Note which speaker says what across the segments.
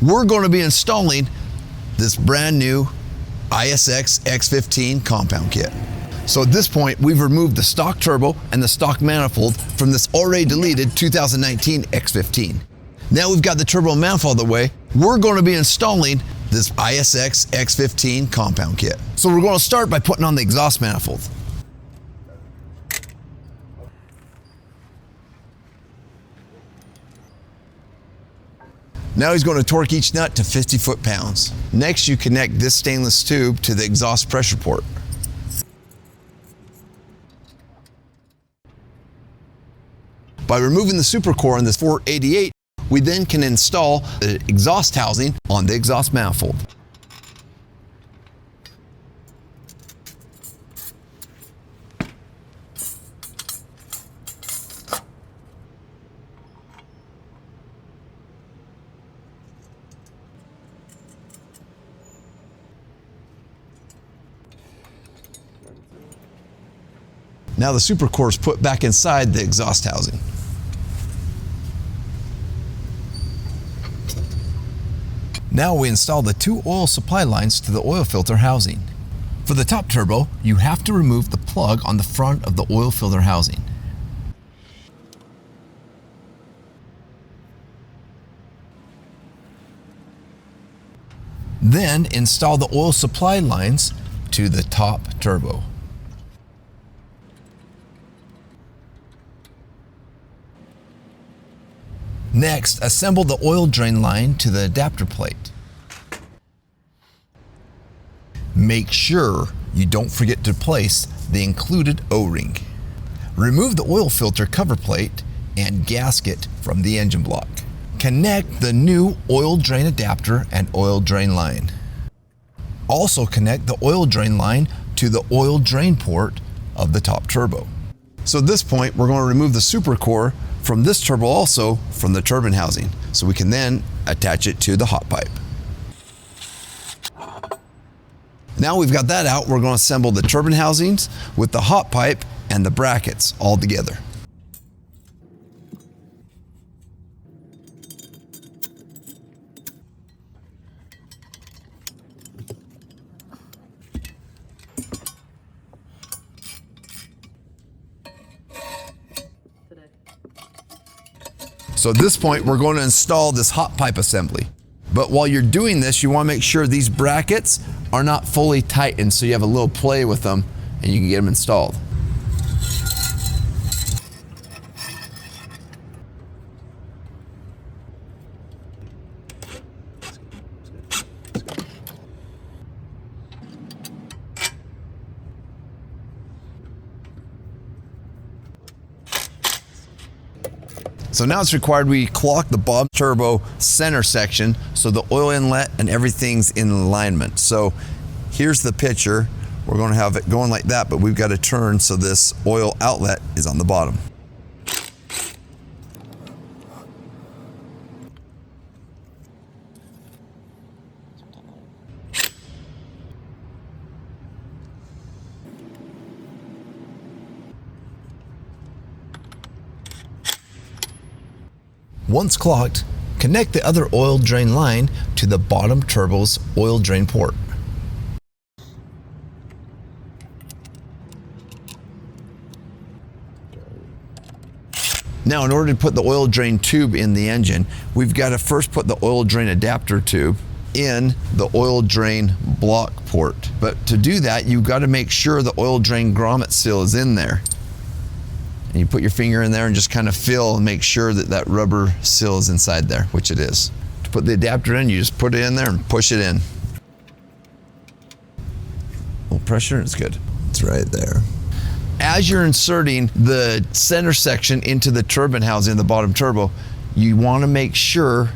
Speaker 1: we're going to be installing this brand new ISX X15 Compound Kit. So at this point, we've removed the stock turbo and the stock manifold from this already deleted 2019 X15. Now we've got the turbo and manifold out of the way, we're going to be installing this ISX X15 Compound Kit. So we're going to start by putting on the exhaust manifold. Now he's going to torque each nut to 50 foot-pounds. Next, you connect this stainless tube to the exhaust pressure port. By removing the supercore on this 488, we then can install the exhaust housing on the exhaust manifold. Now the supercore is put back inside the exhaust housing. Now we install the two oil supply lines to the oil filter housing. For the top turbo, you have to remove the plug on the front of the oil filter housing. Then install the oil supply lines to the top turbo. Next, assemble the oil drain line to the adapter plate. Make sure you don't forget to place the included O-ring. Remove the oil filter cover plate and gasket from the engine block. Connect the new oil drain adapter and oil drain line. Also connect the oil drain line to the oil drain port of the top turbo. So at this point, we're going to remove the supercore from this turbo, also from the turbine housing, so we can then attach it to the hot pipe. Now we've got that out, we're going to assemble the turbine housings with the hot pipe and the brackets all together. So at this point, we're going to install this hot pipe assembly. But while you're doing this, you want to make sure these brackets are not fully tightened, so you have a little play with them and you can get them installed. So now it's required we clock the bottom turbo center section so the oil inlet and everything's in alignment. So here's the picture. We're going to have it going like that, but we've got to turn so this oil outlet is on the bottom. Once clocked, connect the other oil drain line to the bottom turbo's oil drain port. Now, in order to put the oil drain tube in the engine, we've got to first put the oil drain adapter tube in the oil drain block port. But to do that, you've got to make sure the oil drain grommet seal is in there. And you put your finger in there and just kind of feel and make sure that that rubber seal is inside there, which it is. To put the adapter in, you just put it in there and push it in. A little pressure, it's good. It's right there. As you're inserting the center section into the turbine housing, the bottom turbo, you want to make sure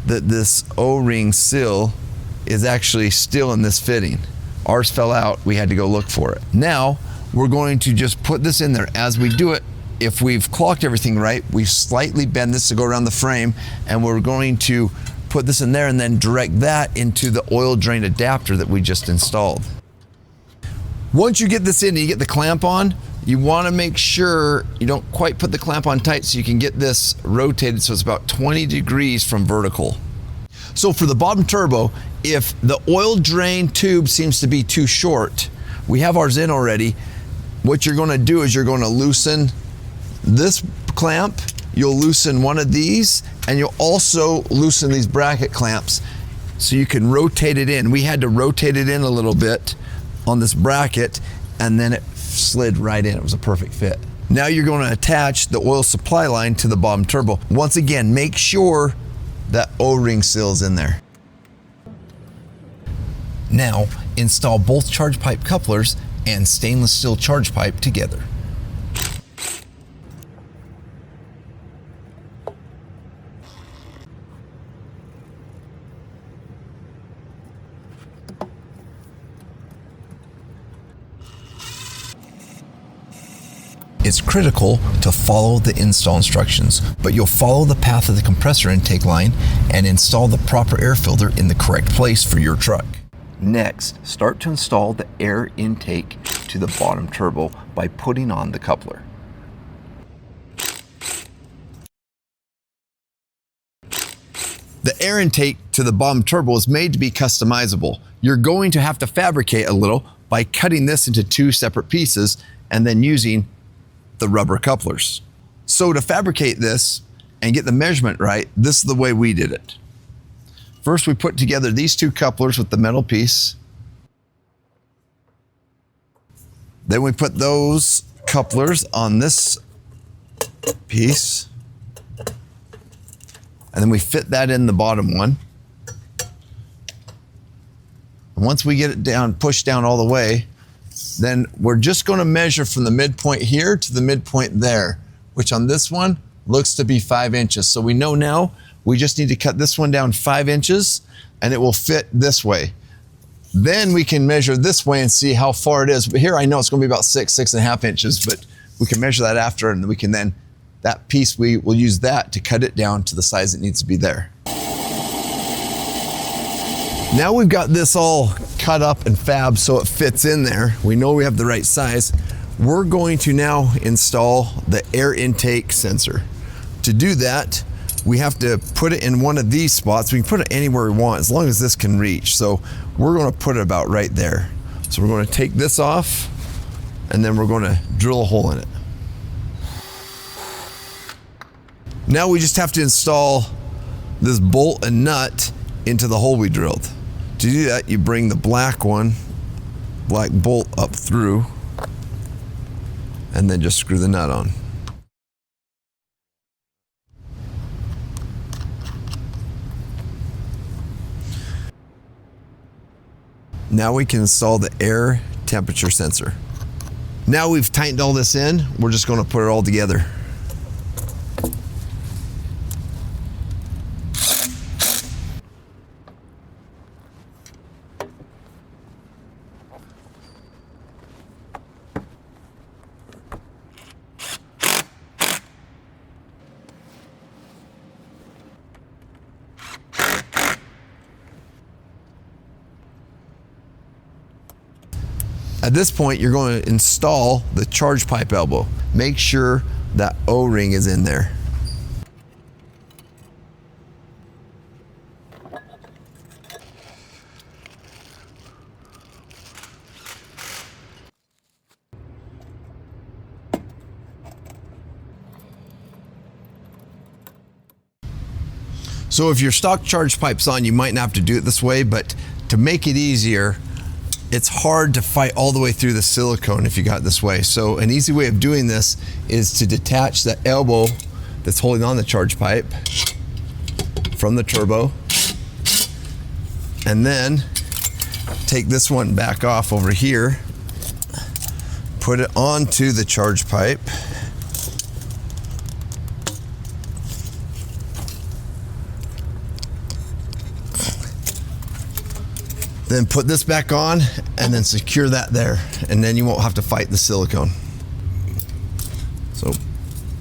Speaker 1: that this O-ring seal is actually still in this fitting. Ours fell out, we had to go look for it. Now, we're going to just put this in there. As we do it, if we've clocked everything right, we slightly bend this to go around the frame, and we're going to put this in there and then direct that into the oil drain adapter that we just installed. Once you get this in and you get the clamp on, you want to make sure you don't quite put the clamp on tight so you can get this rotated so it's about 20 degrees from vertical. So for the bottom turbo, if the oil drain tube seems to be too short, we have ours in already. What you're gonna do is you're gonna loosen this clamp, you'll loosen one of these, and you'll also loosen these bracket clamps so you can rotate it in. We had to rotate it in a little bit on this bracket, and then it slid right in. It was a perfect fit. Now you're going to attach the oil supply line to the bottom turbo. Once again, make sure that O-ring seal's in there. Now install both charge pipe couplers and stainless steel charge pipe together. It's critical to follow the install instructions, but you'll follow the path of the compressor intake line and install the proper air filter in the correct place for your truck. Next, start to install the air intake to the bottom turbo by putting on the coupler. The air intake to the bottom turbo is made to be customizable. You're going to have to fabricate a little by cutting this into two separate pieces and then using the rubber couplers. So to fabricate this and get the measurement right, this is the way we did it. First, we put together these two couplers with the metal piece. Then we put those couplers on this piece. And then we fit that in the bottom one. And once we get it down, pushed down all the way, then we're just going to measure from the midpoint here to the midpoint there, which on this one looks to be 5 inches. So we know now we just need to cut this one down 5 inches and it will fit this way. Then we can measure this way and see how far it is. But here I know it's going to be about 6.5 inches, but we can measure that after, and we can then, that piece, we will use that to cut it down to the size it needs to be there. Now we've got this all cut up and fab so it fits in there. We know we have the right size. We're going to now install the air intake sensor. To do that, we have to put it in one of these spots. We can put it anywhere we want as long as this can reach. So we're going to put it about right there. So we're going to take this off and then we're going to drill a hole in it. Now we just have to install this bolt and nut into the hole we drilled. To do that, you bring the black bolt up through, and then just screw the nut on. Now we can install the air temperature sensor. Now we've tightened all this in, we're just going to put it all together. At this point, you're going to install the charge pipe elbow. Make sure that O-ring is in there. So if your stock charge pipe's on, you might not have to do it this way, but to make it easier, it's hard to fight all the way through the silicone if you got it this way. So an easy way of doing this is to detach the elbow that's holding on the charge pipe from the turbo, and then take this one back off over here, put it onto the charge pipe, then put this back on and then secure that there, and then you won't have to fight the silicone. So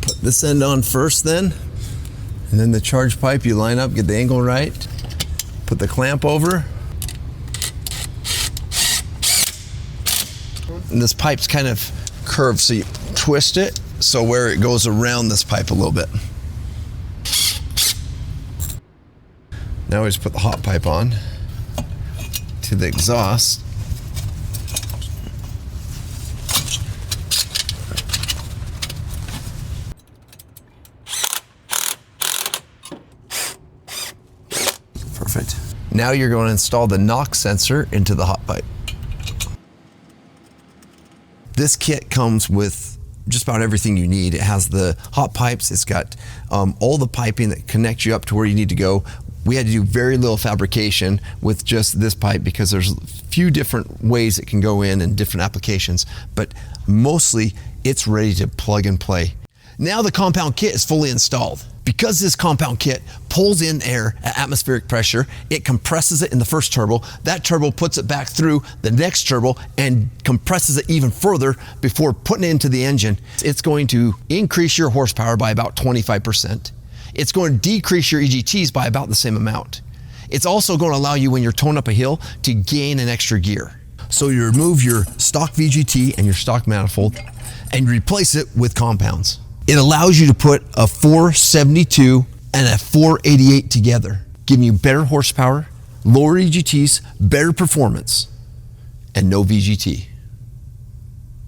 Speaker 1: put this end on first then, and then the charge pipe you line up, get the angle right, put the clamp over. And this pipe's kind of curved, so you twist it so where it goes around this pipe a little bit. Now we just put the hot pipe on to the exhaust. Perfect. Now you're going to install the NOx sensor into the hot pipe. This kit comes with just about everything you need. It has the hot pipes, it's got all the piping that connects you up to where you need to go. We had to do very little fabrication with just this pipe because there's a few different ways it can go in and different applications, but mostly it's ready to plug and play. Now the compound kit is fully installed. Because this compound kit pulls in air at atmospheric pressure, it compresses it in the first turbo. That turbo puts it back through the next turbo and compresses it even further before putting it into the engine. It's going to increase your horsepower by about 25%. It's going to decrease your EGTs by about the same amount. It's also going to allow you, when you're towing up a hill, to gain an extra gear. So you remove your stock VGT and your stock manifold and replace it with compounds. It allows you to put a 472 and a 488 together, giving you better horsepower, lower EGTs, better performance, and no VGT.